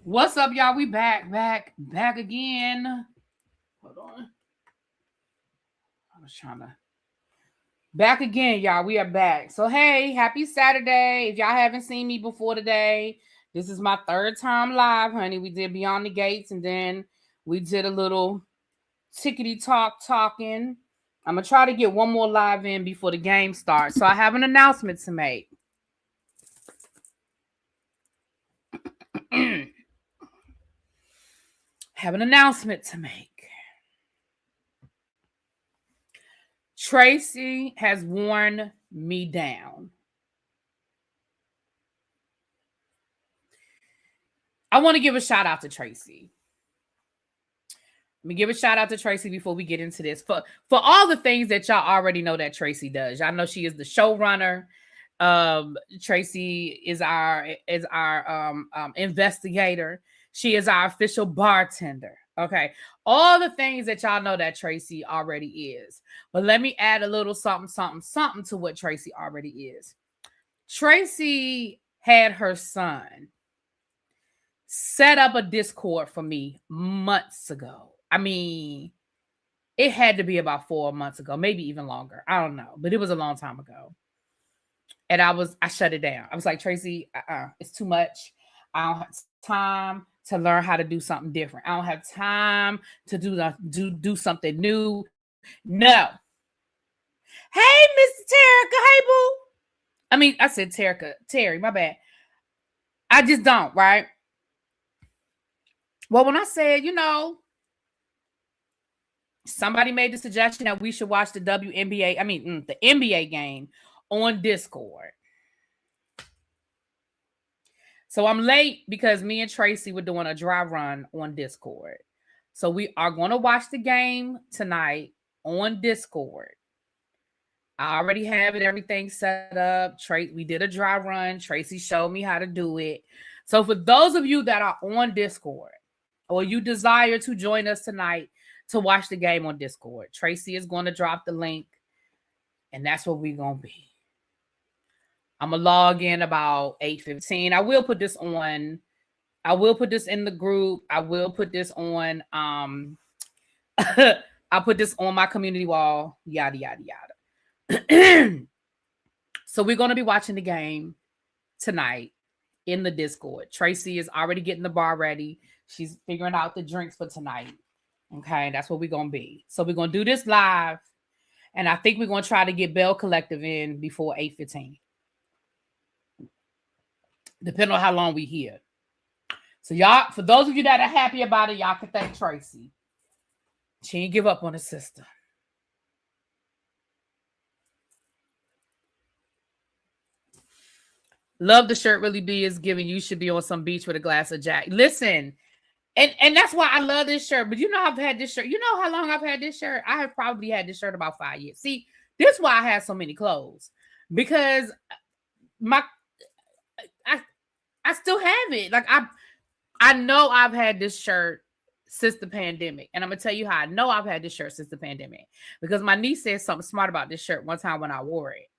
What's up, y'all? We back again. Hold on. I was trying to back again, y'all. We are back. So hey, happy Saturday. If y'all haven't seen me before today, this is my third time live, honey. We did Beyond the Gates, and then we did a little tickety talking. I'm gonna try to get one more live in before the game starts. So I have an announcement to make. Have an announcement to make. Tracy has worn me down. I want to give a shout out to Tracy. Let me give a shout out to Tracy before we get into this. For all the things that y'all already know that Tracy does. Y'all know she is the showrunner. Tracy is our investigator. She is our official bartender. Okay. All the things that y'all know that Tracy already is. But let me add a little something to what Tracy already is. Tracy had her son set up a Discord for me months ago. I mean, it had to be about 4 months ago, maybe even longer. I don't know, but it was a long time ago. And I shut it down. I was like, Tracy, it's too much. I don't have time to learn how to do something different. I don't have time to do something new. No. Hey, Mr. Terica. Hey, boo. I mean, I said Terica. Terry, my bad. I just don't, right? Well, when I said, somebody made the suggestion that we should watch the the NBA game on Discord. So I'm late because me and Tracy were doing a dry run on Discord. So we are going to watch the game tonight on Discord. I already have everything set up. We did a dry run. Tracy showed me how to do it. So for those of you that are on Discord or you desire to join us tonight to watch the game on Discord, Tracy is going to drop the link, and that's what we're going to be. I'm going to log in about 8:15. I will put this in the group. I will put this on, I'll put this on my community wall, yada, yada, yada. So we're going to be watching the game tonight in the Discord. Tracy is already getting the bar ready. She's figuring out the drinks for tonight. Okay, that's what we're going to be. So we're going to do this live, and I think we're going to try to get Bell Collective in before 8:15. Depending on how long we here. So y'all, for those of you that are happy about it, y'all can thank Tracy. She didn't give up on her sister. Love the shirt Really B is giving. You should be on some beach with a glass of Jack. Listen, and that's why I love this shirt. But I've had this shirt. You know how long I've had this shirt? I have probably had this shirt about 5 years. See, this is why I have so many clothes. Because I still have it. Like I know I've had this shirt since the pandemic. And I'm going to tell you how I know I've had this shirt since the pandemic. Because my niece said something smart about this shirt one time when I wore it.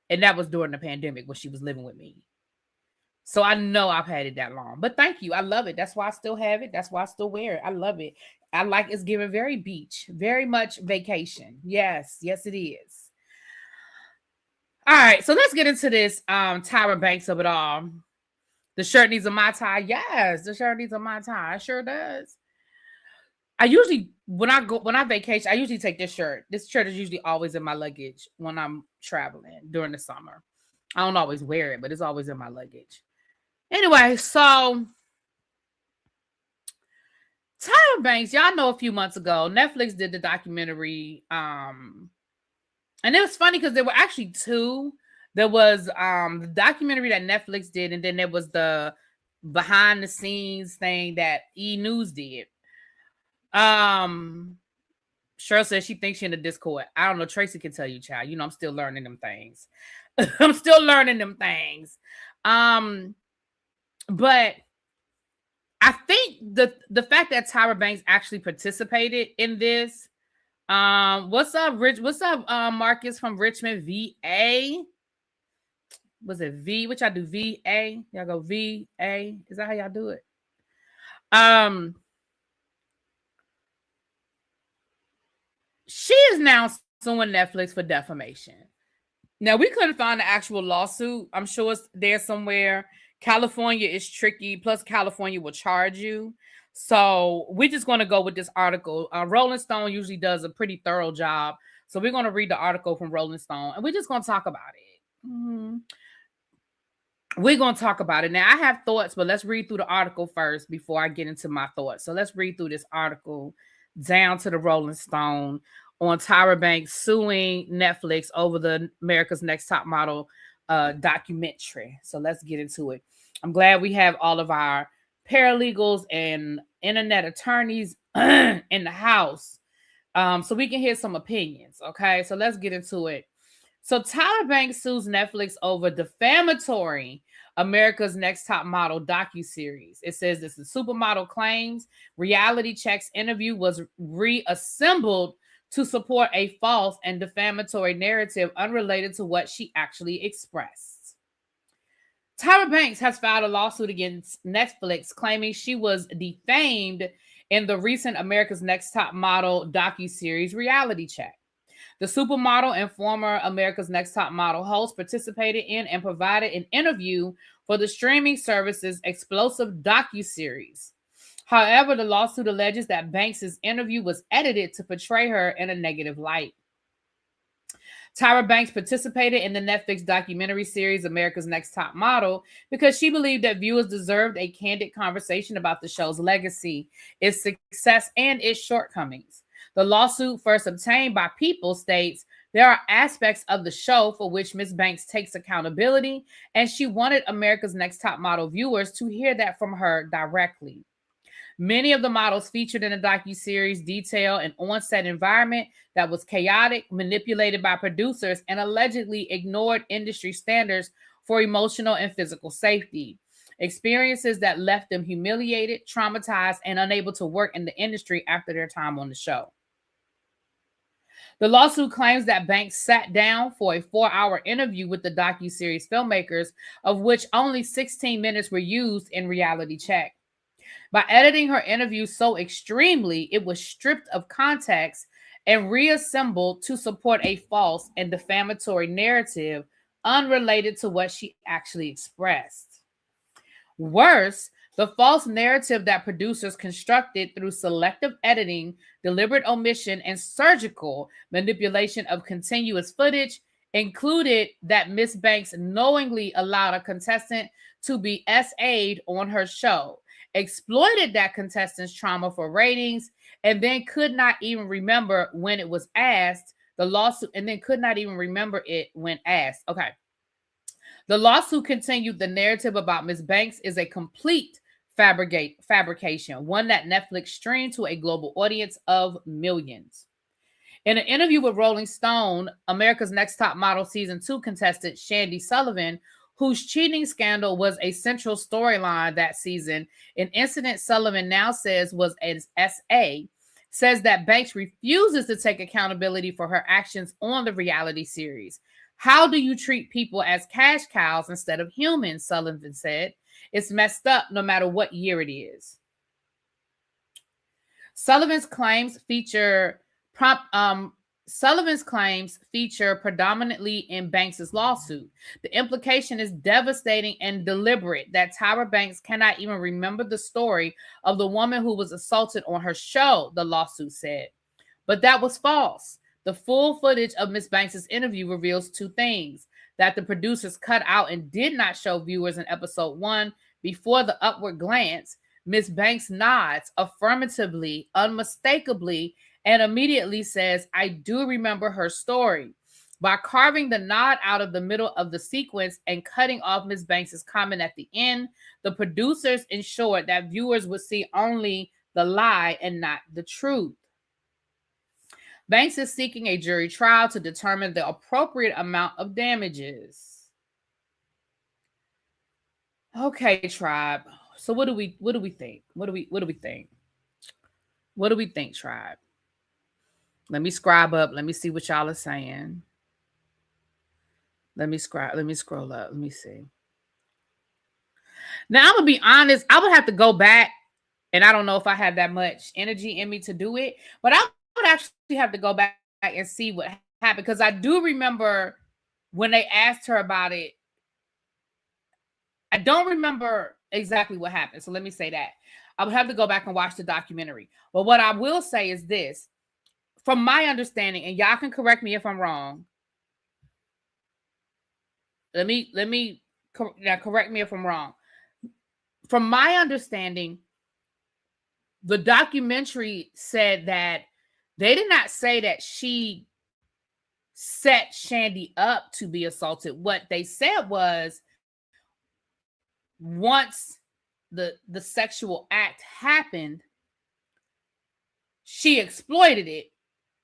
And that was during the pandemic when she was living with me. So I know I've had it that long. But thank you. I love it. That's why I still have it. That's why I still wear it. I love it. I like it's giving very beach. Very much vacation. Yes. Yes, it is. All right. So let's get into this Tyra Banks of it all. The shirt needs a Mai Tai. Yes, the shirt needs a Mai Tai. It sure does. I usually, when I vacation, I usually take this shirt. This shirt is usually always in my luggage when I'm traveling during the summer. I don't always wear it, but it's always in my luggage. Anyway, so Tyra Banks, y'all know a few months ago, Netflix did the documentary. And it was funny because there were actually two. There was the documentary that Netflix did, and then there was the behind the scenes thing that E! News did. Cheryl says she thinks she in the Discord. I don't know. Tracy can tell you, child. I'm still learning them things. I'm still learning them things. But I think the fact that Tyra Banks actually participated in this. What's up, Rich? What's up, Marcus from Richmond, VA? Was it V? Which I do VA? Y'all go VA. Is that how y'all do it? Um, she is now suing Netflix for defamation. Now, we couldn't find the actual lawsuit. I'm sure it's there somewhere. California is tricky. Plus, California will charge you. So we're just going to go with this article. Rolling Stone usually does a pretty thorough job. So we're going to read the article from Rolling Stone, and we're just going to talk about it. We're going to talk about it. Now, I have thoughts, but let's read through the article first before I get into my thoughts. So let's read through this article down to the Rolling Stone on Tyra Banks suing Netflix over the America's Next Top Model documentary. So let's get into it. I'm glad we have all of our paralegals and internet attorneys in the house, so we can hear some opinions. Okay, so let's get into it. So Tyra Banks sues Netflix over defamatory America's Next Top Model docuseries. It says this: the supermodel claims reality check's interview was reassembled to support a false and defamatory narrative unrelated to what she actually expressed. Tyra Banks has filed a lawsuit against Netflix claiming she was defamed in the recent America's Next Top Model docuseries Reality Check. The supermodel and former America's Next Top Model host participated in and provided an interview for the streaming service's explosive docuseries. However, the lawsuit alleges that Banks' interview was edited to portray her in a negative light. Tyra Banks participated in the Netflix documentary series America's Next Top Model because she believed that viewers deserved a candid conversation about the show's legacy, its success, and its shortcomings. The lawsuit, first obtained by People, states there are aspects of the show for which Ms. Banks takes accountability, and she wanted America's Next Top Model viewers to hear that from her directly. Many of the models featured in the docuseries detail an on-set environment that was chaotic, manipulated by producers, and allegedly ignored industry standards for emotional and physical safety. Experiences that left them humiliated, traumatized, and unable to work in the industry after their time on the show. The lawsuit claims that Banks sat down for a 4-hour interview with the docuseries filmmakers, of which only 16 minutes were used in Reality Check. By editing her interview so extremely, it was stripped of context and reassembled to support a false and defamatory narrative unrelated to what she actually expressed. Worse, the false narrative that producers constructed through selective editing, deliberate omission, and surgical manipulation of continuous footage included that Miss Banks knowingly allowed a contestant to be SA'd on her show, exploited that contestant's trauma for ratings, and then could not even remember when it was asked. The lawsuit, and then could not even remember it when asked. Okay. The lawsuit continued: the narrative about Ms. Banks is a complete fabrication, one that Netflix streamed to a global audience of millions. In an interview with Rolling Stone, America's Next Top Model Season 2 contestant Shandy Sullivan, whose cheating scandal was a central storyline that season, an incident Sullivan now says was an SA, says that Banks refuses to take accountability for her actions on the reality series. How do you treat people as cash cows instead of humans? Sullivan said. It's messed up no matter what year it is. Sullivan's claims feature predominantly in Banks' lawsuit. The implication is devastating and deliberate that Tyra Banks cannot even remember the story of the woman who was assaulted on her show, the lawsuit said. But that was false. The full footage of Ms. Banks' interview reveals two things: that the producers cut out and did not show viewers in episode 1 before the upward glance. Ms. Banks nods affirmatively, unmistakably, and immediately says, "I do remember her story." By carving the nod out of the middle of the sequence and cutting off Ms. Banks' comment at the end, the producers ensured that viewers would see only the lie and not the truth. Banks is seeking a jury trial to determine the appropriate amount of damages. Okay, tribe. So what do we think? What do we think? What do we think, tribe? Let me scribe up. Let me see what y'all are saying. Let me scroll up. Let me see. Now, I'm gonna be honest, I would have to go back And I don't know if I have that much energy in me to do it, but I would actually have to go back and see what happened, because I do remember when they asked her about it. I don't remember exactly what happened. So let me say that. I would have to go back and watch the documentary. But what I will say is this, from my understanding, and y'all can correct me if I'm wrong. Let me correct me if I'm wrong. From my understanding, the documentary said that they did not say that she set Shandy up to be assaulted. What they said was, once the sexual act happened, she exploited it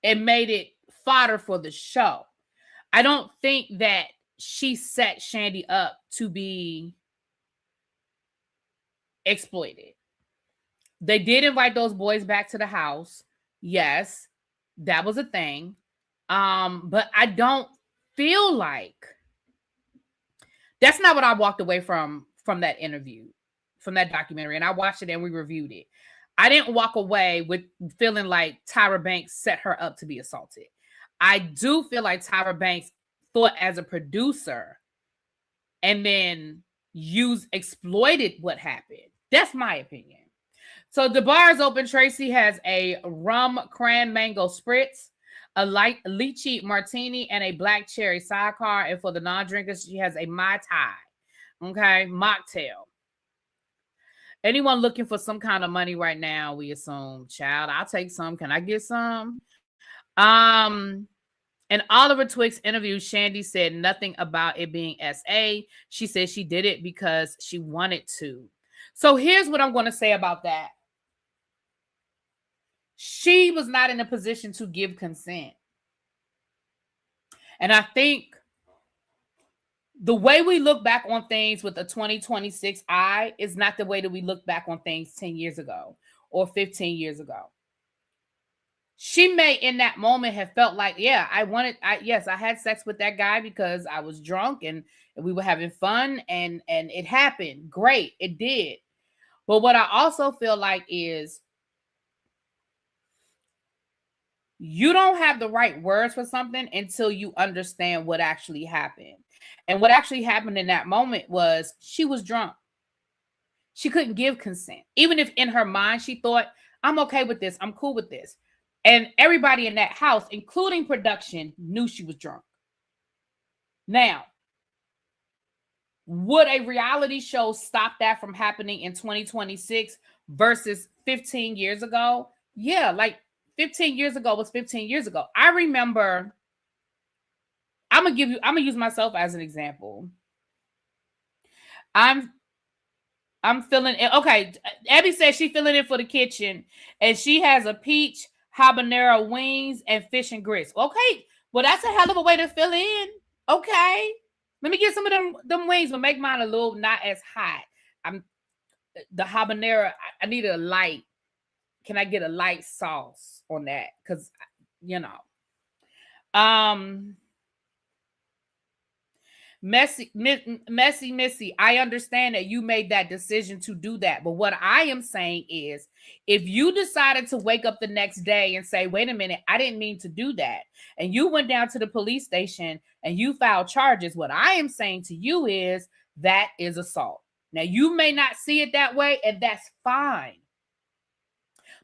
and made it fodder for the show. I don't think that she set Shandy up to be exploited. They did invite those boys back to the house. Yes, that was a thing. But I don't feel like that's not what I walked away from that interview, from that documentary. And I watched it and we reviewed it. I didn't walk away with feeling like Tyra Banks set her up to be assaulted. I do feel like Tyra Banks thought as a producer and then exploited what happened. That's my opinion. So the bar is open. Tracy has a rum cran mango spritz, a light lychee martini, and a black cherry sidecar. And for the non-drinkers, she has a Mai Tai, okay, mocktail. Anyone looking for some kind of money right now, we assume, child, I'll take some. Can I get some? In Oliver Twixt interview, Shandy said nothing about it being SA. She said she did it because she wanted to. So here's what I'm going to say about that. She was not in a position to give consent. And I think the way we look back on things with a 2026 eye is not the way that we look back on things 10 years ago or 15 years ago. She may in that moment have felt like, yeah, I had sex with that guy because I was drunk and we were having fun and it happened. Great, it did. But what I also feel like is, you don't have the right words for something until you understand what actually happened. And what actually happened in that moment was she was drunk. She couldn't give consent. Even if in her mind she thought, I'm okay with this, I'm cool with this. And everybody in that house, including production, knew she was drunk. Now, would a reality show stop that from happening in 2026 versus 15 years ago? Yeah, like 15 years ago was 15 years ago. I remember, I'm gonna use myself as an example. I'm feeling it. Okay, Abby says she's feeling it for the kitchen, and she has a peach habanero wings and fish and grits. Okay, well that's a hell of a way to fill in. Okay, let me get some of them wings, but make mine a little not as hot. The habanero. I need a light. Can I get a light sauce on that? Because Missy, I understand that you made that decision to do that. But what I am saying is, if you decided to wake up the next day and say, wait a minute, I didn't mean to do that, and you went down to the police station and you filed charges, what I am saying to you is that is assault. Now, you may not see it that way, and that's fine.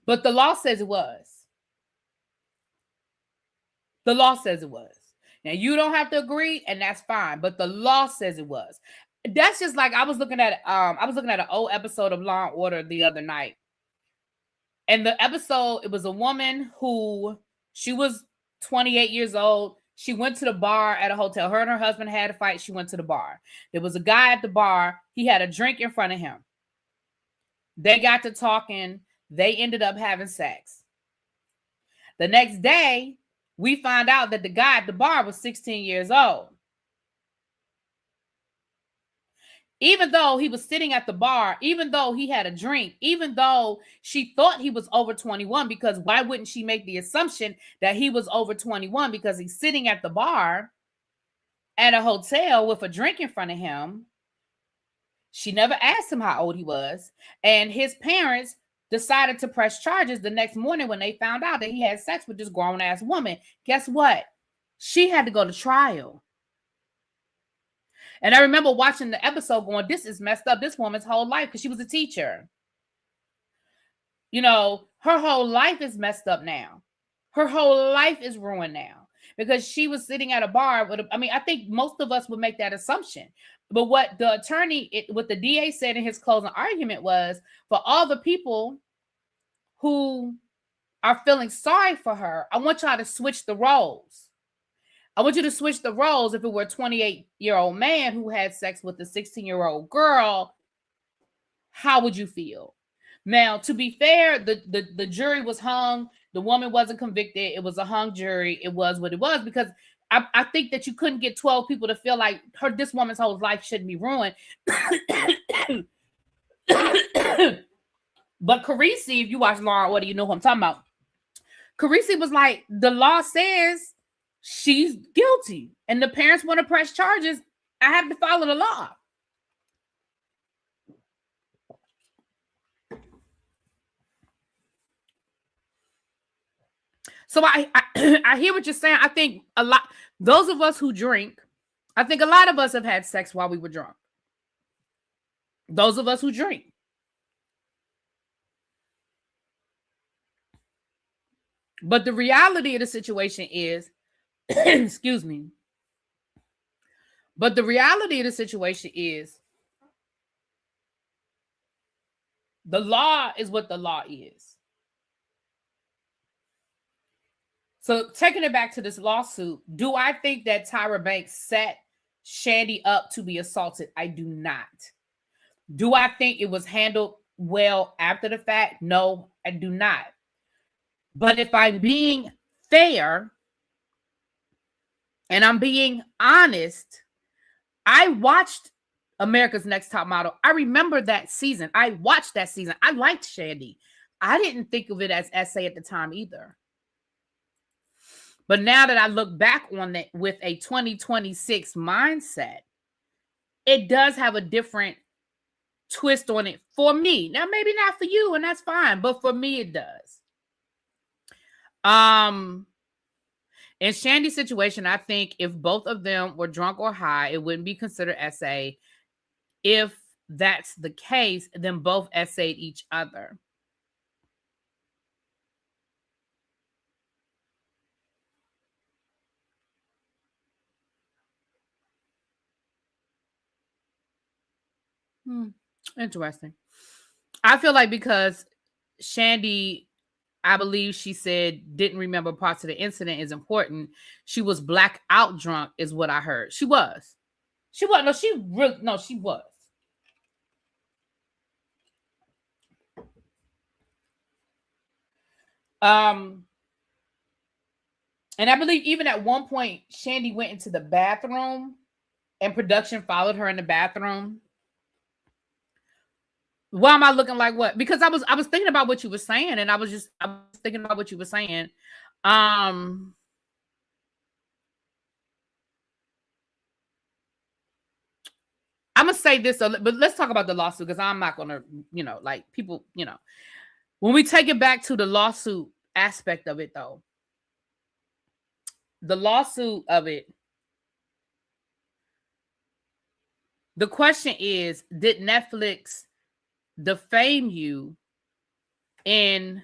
But the law says it was. The law says it was. Now, you don't have to agree, and that's fine. But the law says it was. That's just like I was looking at an old episode of Law and Order the other night. And the episode, it was a woman who, she was 28 years old. She went to the bar at a hotel. Her and her husband had a fight. She went to the bar. There was a guy at the bar. He had a drink in front of him. They got to talking. They ended up having sex. The next day, we found out that the guy at the bar was 16 years old. Even though he was sitting at the bar, even though he had a drink, even though she thought he was over 21, because why wouldn't she make the assumption that he was over 21 because he's sitting at the bar at a hotel with a drink in front of him? She never asked him how old he was. And his parents decided to press charges the next morning when they found out that he had sex with this grown-ass woman. Guess what? She had to go to trial. And I remember watching the episode going, this is messed up. This woman's whole life, because she was a teacher. You know, her whole life is messed up now. Her whole life is ruined now because she was sitting at a bar with, I think most of us would make that assumption. But what the attorney, what the DA said in his closing argument was, for all the people who are feeling sorry for her, I want y'all to switch the roles. I want you to switch the roles. If it were a 28-year-old man who had sex with a 16-year-old girl, how would you feel? Now, to be fair, the jury was hung. The woman wasn't convicted. It was a hung jury. It was what it was, because I think that you couldn't get 12 people to feel like this woman's whole life shouldn't be ruined. But Carisi, if you watch Law and Order, you know who I'm talking about. Carisi was like, the law says she's guilty, and the parents want to press charges. I have to follow the law. So I hear what you're saying. I think those of us who drink, I think a lot of us have had sex while we were drunk. Those of us who drink. But the reality of the situation is, excuse me. But the reality of the situation is, the law is what the law is. So taking it back to this lawsuit, do I think that Tyra Banks set Shandy up to be assaulted? I do not. Do I think it was handled well after the fact? No, I do not. But if I'm being fair and I'm being honest, I watched America's Next Top Model. I remember that season. I watched that season. I liked Shandy. I didn't think of it as SA at the time either. But now that I look back on it with a 2026 mindset, it does have a different twist on it for me. Now, maybe not for you, and that's fine, but for me, it does. In Shandy's situation, I think if both of them were drunk or high, it wouldn't be considered SA. If that's the case, then both SA'd each other. Interesting. I feel like because Shandy, I believe she said, didn't remember parts of the incident is important. She was blackout drunk is what I heard. She was. She was. No, she was. And I believe even at one point, Shandy went into the bathroom and production followed her in the bathroom. Why am I looking like what? Because I was thinking about what you were saying, and I was thinking about what you were saying. I'm gonna say this, but let's talk about the lawsuit, because I'm not gonna, like people, when we take it back to the lawsuit aspect of it, though, the lawsuit of it, the question is, did Netflix defame you in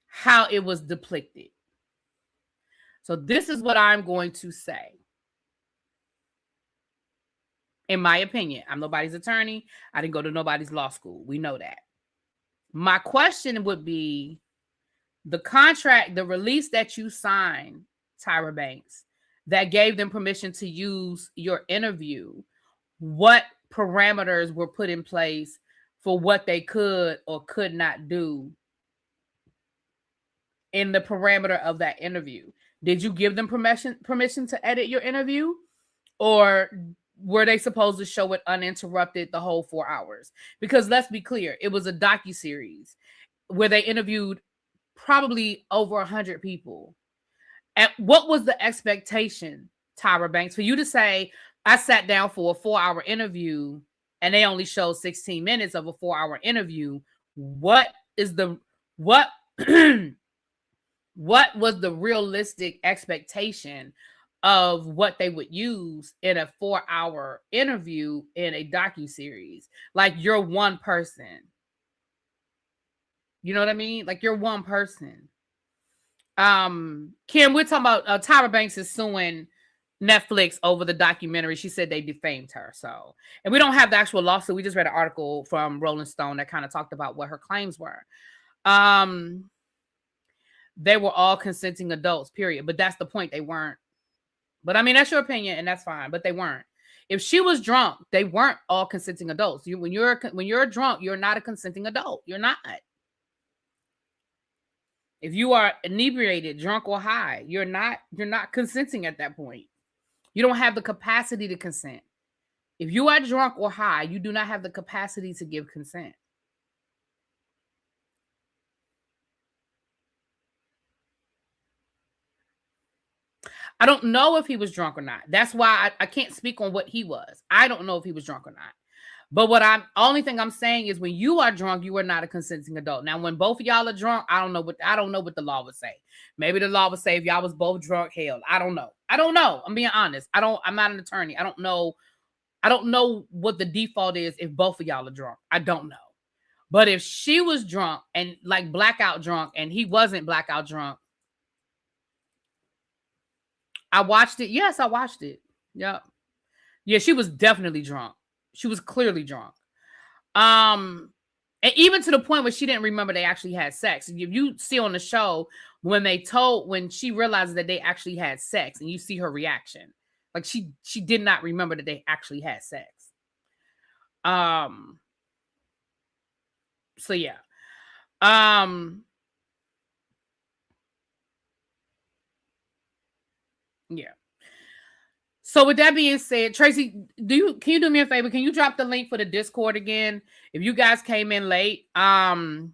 how it was depicted? So this is what I'm going to say. In my opinion, I'm nobody's attorney. I didn't go to nobody's law school. We know that. My question would be, the contract, the release that you signed, Tyra Banks, that gave them permission to use your interview, what parameters were put in place for what they could or could not do in the parameter of that interview? Did you give them permission to edit your interview, or were they supposed to show it uninterrupted the whole 4 hours? Because let's be clear, it was a docuseries where they interviewed probably over 100 people. And what was the expectation, Tyra Banks, for you to say, I sat down for a 4-hour interview and they only showed 16 minutes of a 4-hour interview? what is the what what was the realistic expectation of what they would use in a 4-hour interview in a docuseries? Like, you're one person. You know what I mean? Like, you're one person. Kim, we're talking about Tyra Banks is suing Netflix over the documentary. She said they defamed her. So, and we don't have the actual lawsuit. We just read an article from Rolling Stone that kind of talked about what her claims were. They were all consenting adults, period. But that's the point. They weren't. But I mean, that's your opinion, and that's fine. But they weren't. If she was drunk, they weren't all consenting adults. When you're drunk, you're not a consenting adult. You're not. If you are inebriated, drunk, or high, you're not consenting at that point. You don't have the capacity to consent. If you are drunk or high, you do not have the capacity to give consent. I don't know if he was drunk or not. That's why I can't speak on what he was. I don't know if he was drunk or not. But only thing I'm saying is, when you are drunk, you are not a consenting adult. Now, when both of y'all are drunk, I don't know what the law would say. Maybe the law would say if y'all was both drunk, hell, I don't know. I'm being honest. I'm not an attorney. I don't know what the default is if both of y'all are drunk. I don't know. But if she was drunk and like blackout drunk and he wasn't blackout drunk, I watched it. Yes, I watched it. Yep. Yeah, she was definitely drunk. She was clearly drunk. And even to the point where she didn't remember they actually had sex. If you see on the show when she realizes that they actually had sex, and you see her reaction, like she did not remember that they actually had sex. So yeah. Yeah. So with that being said, Tracy, can you do me a favor? Can you drop the link for the Discord again? If you guys came in late, we're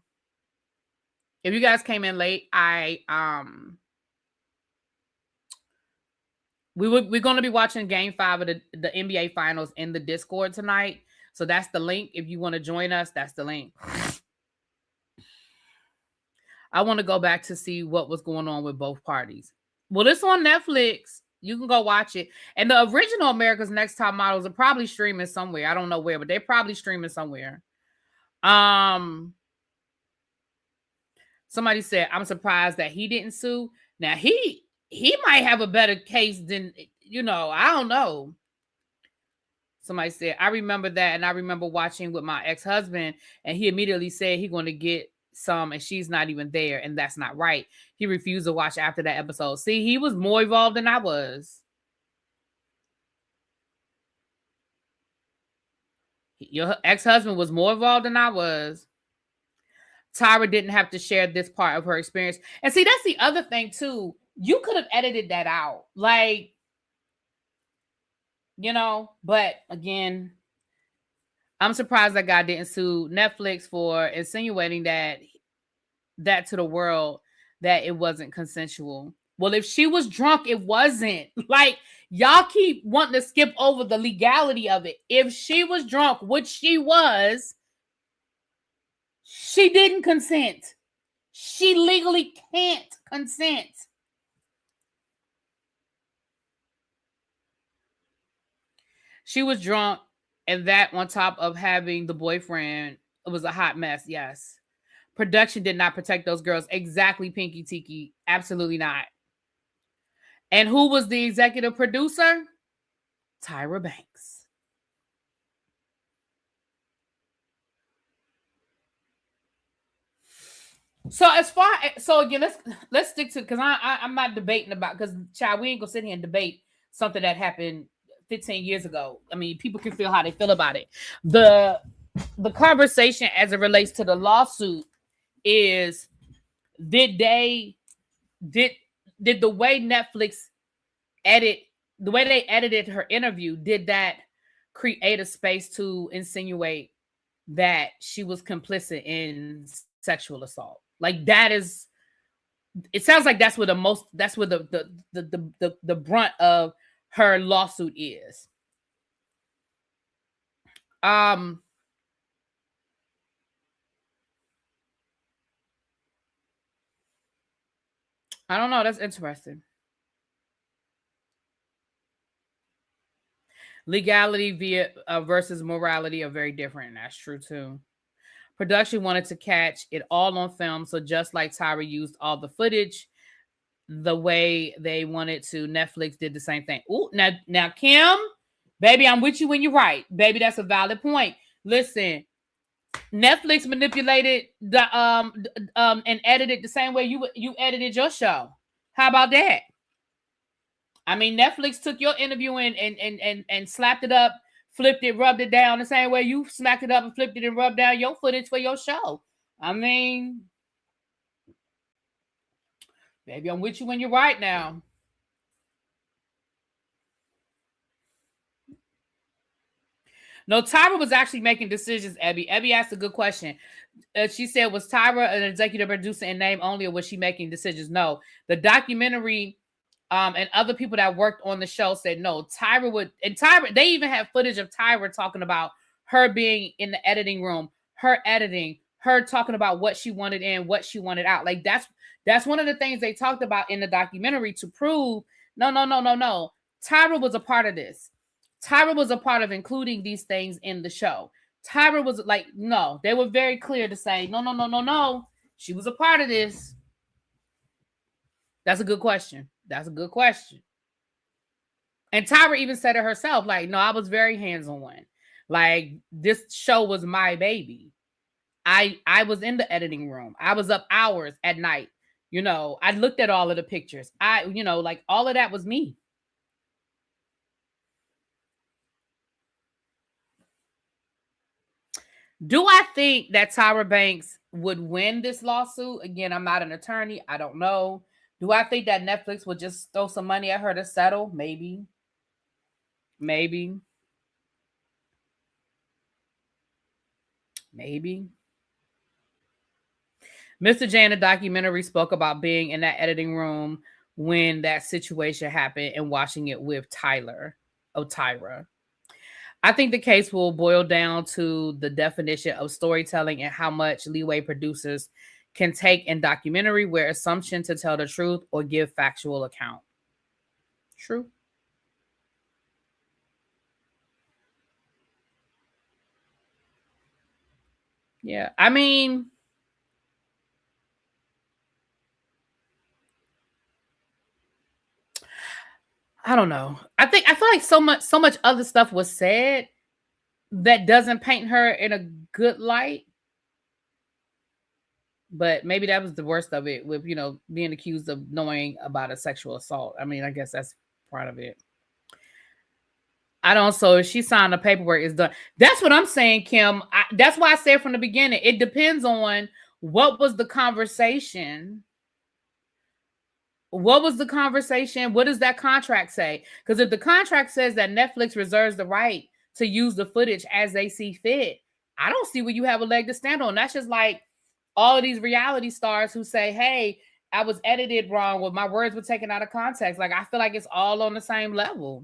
going to be watching Game 5 of the NBA Finals in the Discord tonight. So that's the link. If you want to join us, that's the link. I want to go back to see what was going on with both parties. Well, it's on Netflix. You can go watch it. And the original America's Next Top Models are probably streaming somewhere. I don't know where, but they're probably streaming somewhere. Somebody said, I'm surprised that he didn't sue. Now, he might have a better case than, I don't know. Somebody said, I remember that, and I remember watching with my ex-husband, and he immediately said he's going to get some, and she's not even there, and that's not right. He refused to watch after that episode. See, he was more involved than I was. Your ex-husband was more involved than I was. Tyra didn't have to share this part of her experience. And see, that's the other thing, too. You could have edited that out. Like, but again, I'm surprised that guy didn't sue Netflix for insinuating that to the world that it wasn't consensual. Well, if she was drunk, it wasn't. Like, y'all keep wanting to skip over the legality of it. If she was drunk, which she was, she didn't consent. She legally can't consent. She was drunk, and that on top of having the boyfriend, it was a hot mess. Yes. Production did not protect those girls. Exactly, Pinky Tiki. Absolutely not. And who was the executive producer? Tyra Banks. So again, let's stick to, because I'm not debating about, because child, we ain't gonna sit here and debate something that happened 15 years ago. I mean, people can feel how they feel about it. The conversation as it relates to the lawsuit is, did the way Netflix the way they edited her interview, did that create a space to insinuate that she was complicit in sexual assault? Like, that is, it sounds like that's where the brunt of her lawsuit is. I don't know. That's interesting. Legality via versus morality are very different. That's true too. Production wanted to catch it all on film, so just like Tyra used all the footage the way they wanted to, Netflix did the same thing. Ooh, now Kim, baby, I'm with you when you're right. Baby, that's a valid point. Listen, Netflix manipulated the and edited the same way you edited your show. How about that? I mean, Netflix took your interview and slapped it up, flipped it, rubbed it down the same way you smacked it up and flipped it and rubbed down your footage for your show. I mean, baby, I'm with you when you're right now. No, Tyra was actually making decisions, Ebby. Ebby asked a good question. She said, was Tyra an executive producer in name only, or was she making decisions? No. The documentary and other people that worked on the show said no. Tyra would, and Tyra, they even have footage of Tyra talking about her being in the editing room, her editing, her talking about what she wanted in, what she wanted out. Like that's one of the things they talked about in the documentary to prove no. Tyra was a part of this. Tyra was a part of including these things in the show. Tyra was like, no, they were very clear to say, no. She was a part of this. That's a good question. That's a good question. And Tyra even said it herself, like, no, I was very hands-on. Like, this show was my baby. I was in the editing room. I was up hours at night. You know, I looked at all of the pictures. Like all of that was me. Do I think that Tyra Banks would win this lawsuit? Again, I'm not an attorney. I don't know. Do I think that Netflix would just throw some money at her to settle? Maybe. Maybe. Maybe. Mr. J in the documentary spoke about being in that editing room when that situation happened and watching it with Tyra. I think the case will boil down to the definition of storytelling and how much leeway producers can take in documentary where assumption to tell the truth or give factual account. True. Yeah. I mean, I don't know. I feel like so much other stuff was said that doesn't paint her in a good light. But maybe that was the worst of it with, being accused of knowing about a sexual assault. I mean, I guess that's part of it. I don't. So if she signed the paperwork, it's done. That's what I'm saying, Kim. That's why I said from the beginning, it depends on what was the conversation. What was the conversation? What does that contract say? Because if the contract says that Netflix reserves the right to use the footage as they see fit, I don't see where you have a leg to stand on. That's just like all of these reality stars who say, hey, I was edited wrong, or my words were taken out of context. Like, I feel like it's all on the same level.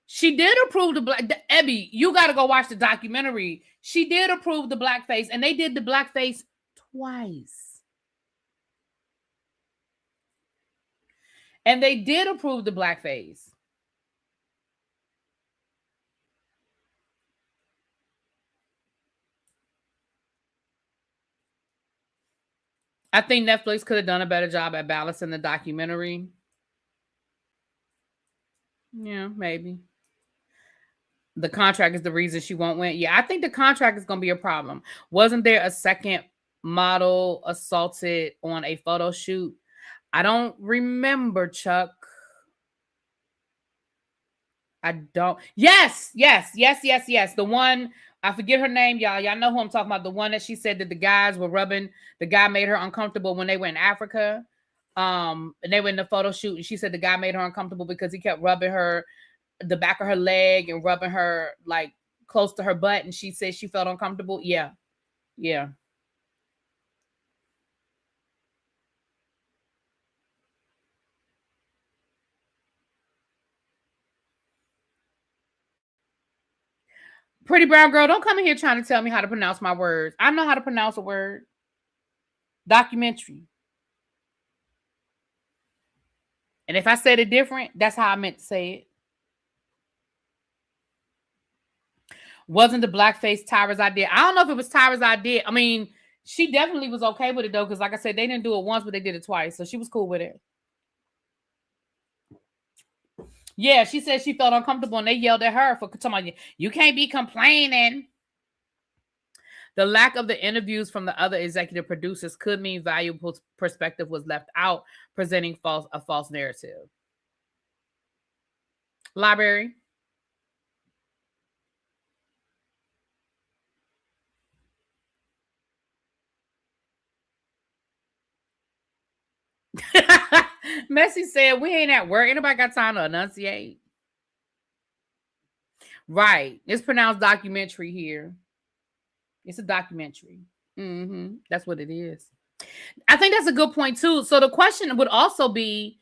She did approve the black. Ebby, you got to go watch the documentary. She did approve the blackface, and they did the blackface twice. And they did approve the blackface. I think Netflix could have done a better job at balancing the documentary. Yeah, maybe. The contract is the reason she won't win. Yeah, I think the contract is going to be a problem. Wasn't there a second model assaulted on a photo shoot? I don't remember, Chuck. I don't. Yes. The one, I forget her name, y'all. Y'all know who I'm talking about. The one that she said that the guys were rubbing. The guy made her uncomfortable when they were in Africa. And they were in the photo shoot, and she said the guy made her uncomfortable because he kept rubbing her, the back of her leg, and rubbing her like close to her butt, and she said she felt uncomfortable. Yeah. Pretty brown girl, don't come in here trying to tell me how to pronounce my words. I know how to pronounce a word. Documentary. And if I said it different, that's how I meant to say it. Wasn't the blackface Tyra's idea? I don't know if it was Tyra's idea. I mean, she definitely was okay with it though, because like I said, they didn't do it once, but they did it twice. So she was cool with it. Yeah, she said she felt uncomfortable and they yelled at her for talking about, you can't be complaining. The lack of the interviews from the other executive producers could mean valuable perspective was left out, presenting a false narrative. Library. Messi said, we ain't at work. Anybody got time to enunciate? Right. It's pronounced documentary here. It's a documentary. That's what it is. I think that's a good point too. So the question would also be,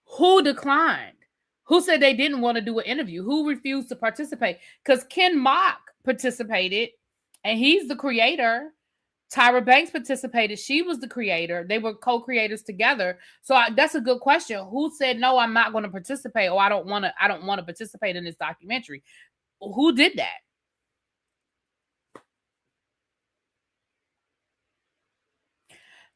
who declined? Who said they didn't want to do an interview? Who refused to participate? Because Ken Mock participated, and he's the creator. Tyra Banks participated. She was the creator. They were co-creators together. So that's a good question. Who said, no, I'm not going to participate, or I don't want to participate in this documentary? Who did that?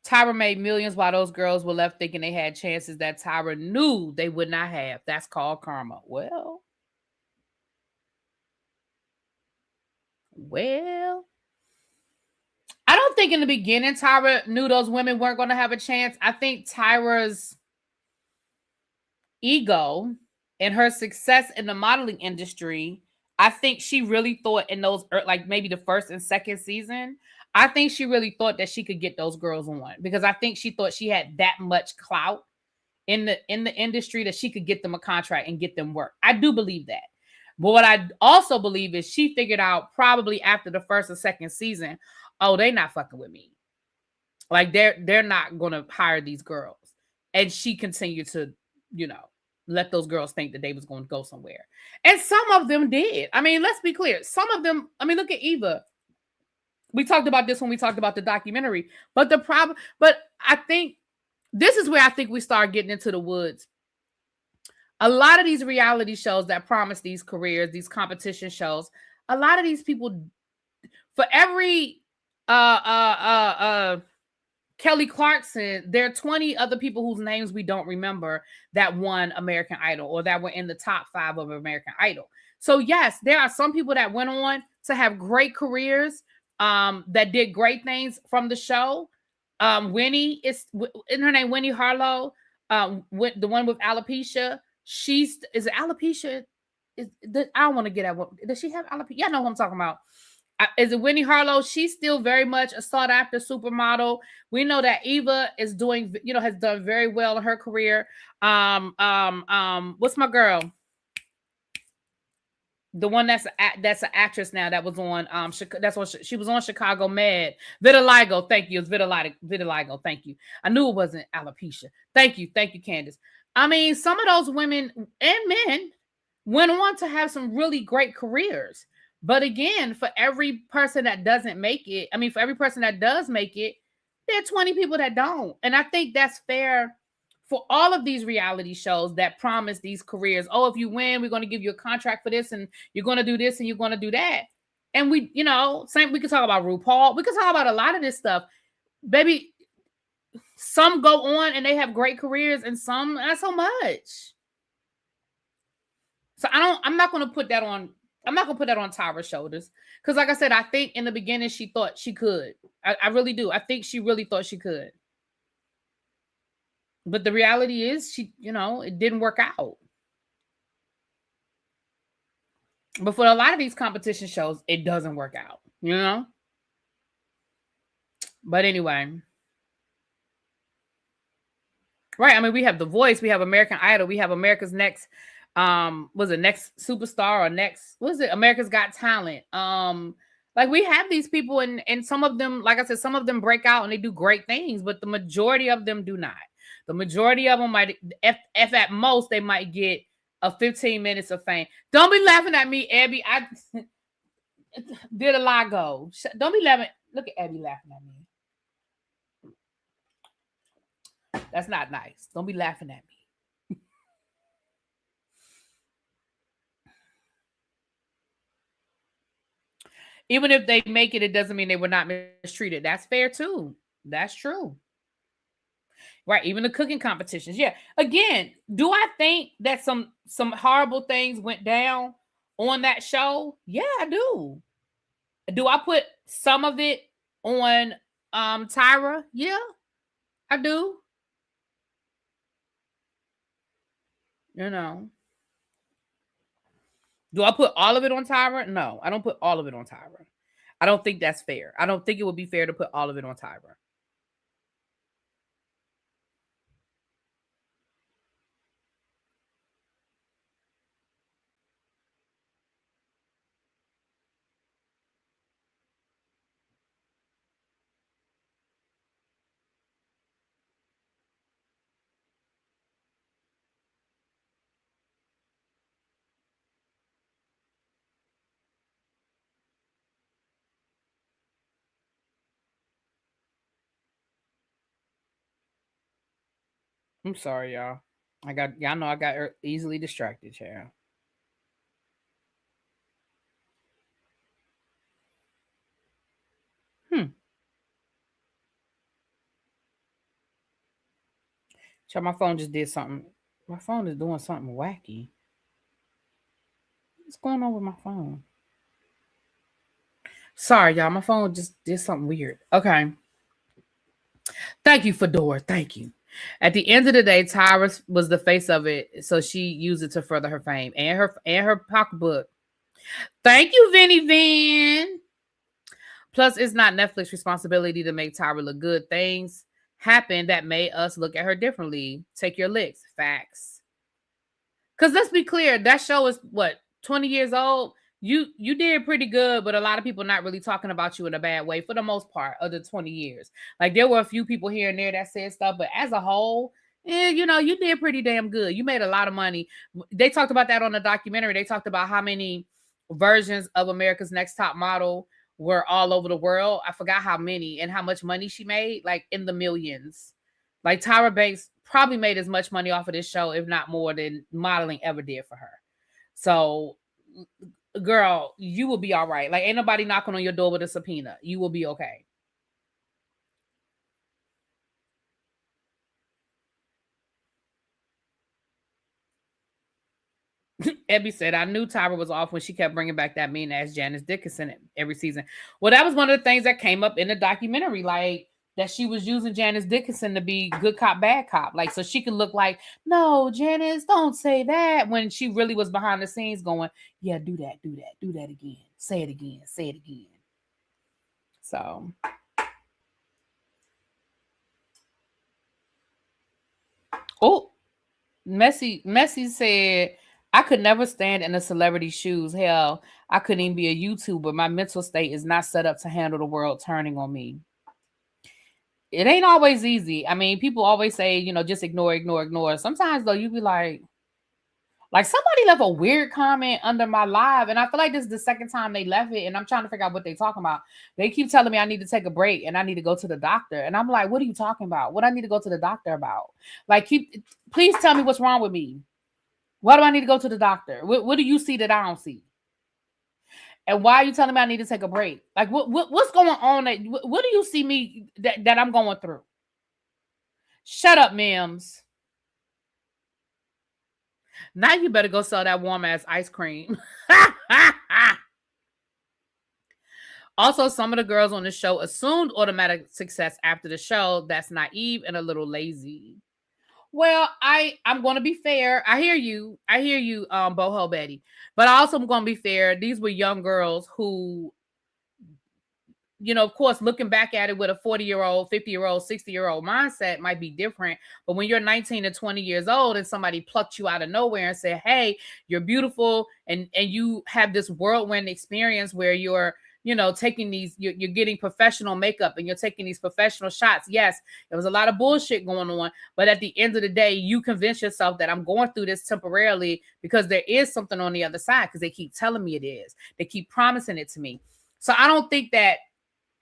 Tyra made millions while those girls were left thinking they had chances that Tyra knew they would not have. That's called karma. Well, I don't think in the beginning Tyra knew those women weren't going to have a chance. I think Tyra's ego and her success in the modeling industry, I think she really thought in those, like maybe the first and second season, I think she really thought that she could get those girls on, because I think she thought she had that much clout in the industry that she could get them a contract and get them work. I do believe that. But what I also believe is she figured out probably after the first or second season, oh, they're not fucking with me. Like they're not going to hire these girls. And she continued to, let those girls think that they was going to go somewhere. And some of them did. I mean, let's be clear. Some of them, I mean, look at Eva. We talked about this when we talked about the documentary. But I think this is where I think we start getting into the woods. A lot of these reality shows that promise these careers, these competition shows, a lot of these people, for every Kelly Clarkson, there are 20 other people whose names we don't remember that won American Idol or that were in the top 5 of American Idol. So yes, there are some people that went on to have great careers, that did great things from the show. Winnie, isn't her name Winnie Harlow? The one with alopecia. Is it alopecia? I don't want to get at what. Does she have alopecia? Yeah, I know what I'm talking about. Is it Winnie Harlow? She's still very much a sought after supermodel. We know that Eva is doing, has done very well in her career. What's my girl? The one that's an actress now that was on she was on Chicago Med. Vitiligo, thank you. It's vitiligo, thank you. I knew it wasn't alopecia. Thank you, Candace. I mean, some of those women and men went on to have some really great careers. But again, for every person that doesn't make it, for every person that does make it, there are 20 people that don't. And I think that's fair for all of these reality shows that promise these careers. Oh, if you win, we're going to give you a contract for this, and you're going to do this, and you're going to do that. And we could talk about RuPaul. We could talk about a lot of this stuff. Baby, some go on and they have great careers, and some not so much. So I'm not going to put that on Tyra's shoulders. Because like I said, I think in the beginning she thought she could. I really do. I think she really thought she could. But the reality is it didn't work out. But for a lot of these competition shows, it doesn't work out, But anyway. Right. We have The Voice, we have American Idol, we have America's Next Next Superstar or Next, America's Got Talent. Like we have these people and some of them, like I said, some of them break out and they do great things, but the majority of them do not. The majority of them might, if at most, they might get a 15 minutes of fame. Don't be laughing at me, Abby. Did a lot go? Don't be laughing. Look at Abby laughing at me. That's not nice. Don't be laughing at me. Even if they make it, it doesn't mean they were not mistreated. That's fair too. That's true. Right. Even the cooking competitions. Yeah. Again, do I think that some horrible things went down on that show? Yeah, I do. Do I put some of it on Tyra? Yeah, I do. You know. Do I put all of it on Tyra? No, I don't put all of it on Tyra. I don't think that's fair. I don't think it would be fair to put all of it on Tyra. I'm sorry, y'all. Y'all know I got easily distracted, yeah. Hmm. So my phone just did something. My phone is doing something wacky. What's going on with my phone? Sorry, y'all. My phone just did something weird. Okay. Thank you, Fedora. Thank you. At the end of the day, Tyra was the face of it, so she used it to further her fame and her pocketbook. Thank you, Vinny Van. Plus, it's not Netflix's responsibility to make Tyra look good. Things happened that made us look at her differently. Take your licks. Facts. Because let's be clear, that show is what, 20 years old? You did pretty good, but a lot of people not really talking about you in a bad way for the most part of the 20 years. Like there were a few people here and there that said stuff, but as a whole, you know, you did pretty damn good. You made a lot of money. They talked about that on the documentary. They talked about how many versions of America's Next Top Model were all over the world. I forgot how many and how much money she made, like in the millions. Like Tyra Banks probably made as much money off of this show, if not more, than modeling ever did for her. So girl, you will be all right. Like, ain't nobody knocking on your door with a subpoena. You will be okay. Ebby said, I knew Tyra was off when she kept bringing back that mean ass Janice Dickinson every season. Well, that was one of the things that came up in the documentary, like that she was using Janice Dickinson to be good cop, bad cop. Like, so she could look like, no, Janice, don't say that. When she really was behind the scenes going, yeah, do that again. Say it again. So. Oh, Messy said, I could never stand in a celebrity's shoes. Hell, I couldn't even be a YouTuber. My mental state is not set up to handle the world turning on me. It ain't always easy. I mean, people always say, you know, just ignore. Sometimes though, you be like somebody left a weird comment under my live, and I feel like this is the second time they left it, and I'm trying to figure out what they're talking about. They keep telling me I need to take a break and I need to go to the doctor, and I'm like, what are you talking about? What I need to go to the doctor about? Like, please tell me what's wrong with me. Why do I need to go to the doctor? What do you see that I don't see? And why are you telling me I need to take a break? Like, what's going on? What do you see me that I'm going through? Shut up, Mims. Now you better go sell that warm ass ice cream. Also, some of the girls on the show assumed automatic success after the show. That's naive and a little lazy. Well, I'm going to be fair. I hear you, Boho Betty. But I also am going to be fair. These were young girls who, you know, of course, looking back at it with a 40-year-old, 50-year-old, 60-year-old mindset might be different. But when you're 19 to 20 years old and somebody plucked you out of nowhere and said, hey, you're beautiful, and you have this whirlwind experience where you're taking these, you're getting professional makeup and you're taking these professional shots. Yes, there was a lot of bullshit going on, but at the end of the day, you convince yourself that I'm going through this temporarily because there is something on the other side, because they keep telling me it is. They keep promising it to me. So I don't think that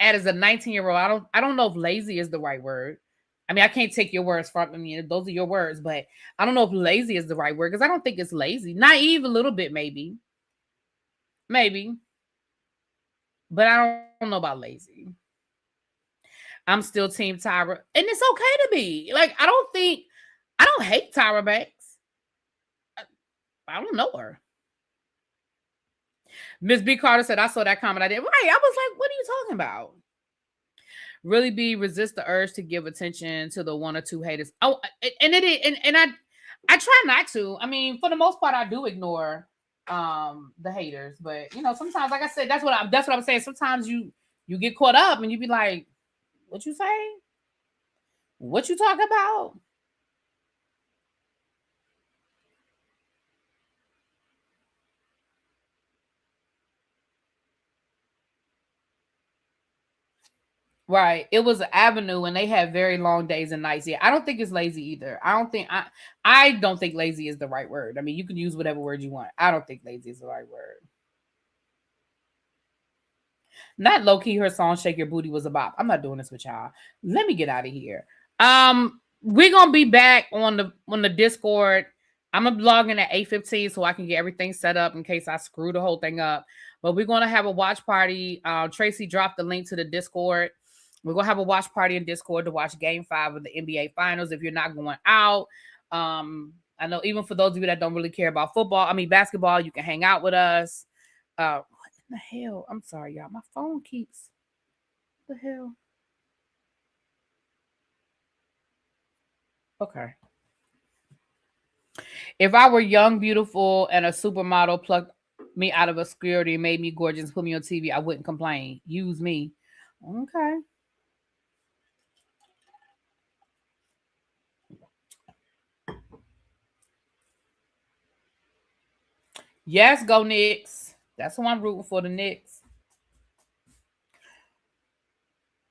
as a 19-year-old, I don't know if lazy is the right word. I mean, I can't take your words from me. Those are your words, but I don't know if lazy is the right word, because I don't think it's lazy. Naive a little bit, maybe. But I don't know about lazy. I'm still team Tyra. And it's okay to be. Like, I don't hate Tyra Banks. I don't know her. Miss B. Carter said, I saw that comment I did. Right. I was like, what are you talking about? Really be resist the urge to give attention to the one or two haters. Oh, and I try not to. I mean, for the most part, I do ignore the haters, but sometimes, like I said, that's what I'm saying. Sometimes you get caught up and you be like, what you say? What you talk about? Right. It was an avenue and they had very long days and nights. Yeah, I don't think it's lazy either. I don't think lazy is the right word. I mean, you can use whatever word you want. I don't think lazy is the right word. Not low key, her song "Shake Your Booty" was a bop. I'm not doing this with y'all. Let me get out of here. We're gonna be back on the Discord. I'm gonna log in at 8:15 so I can get everything set up in case I screw the whole thing up. But we're gonna have a watch party. Tracy dropped the link to the Discord. We're gonna have a watch party in Discord to watch Game 5 of the NBA Finals. If you're not going out, I know even for those of you that don't really care about basketball, you can hang out with us. What in the hell? I'm sorry, y'all. My phone keeps. What the hell? Okay. If I were young, beautiful, and a supermodel plucked me out of obscurity and made me gorgeous, put me on TV, I wouldn't complain. Use me. Okay. Yes, go Knicks. That's who I'm rooting for, the Knicks.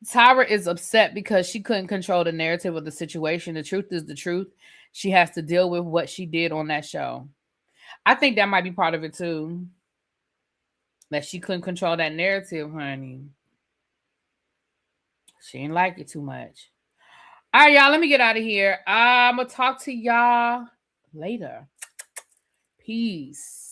Tyra is upset because she couldn't control the narrative of the situation. The truth is the truth. She has to deal with what she did on that show. I think that might be part of it too. That she couldn't control that narrative, honey. She didn't like it too much. All right, y'all, let me get out of here. I'm going to talk to y'all later. Peace.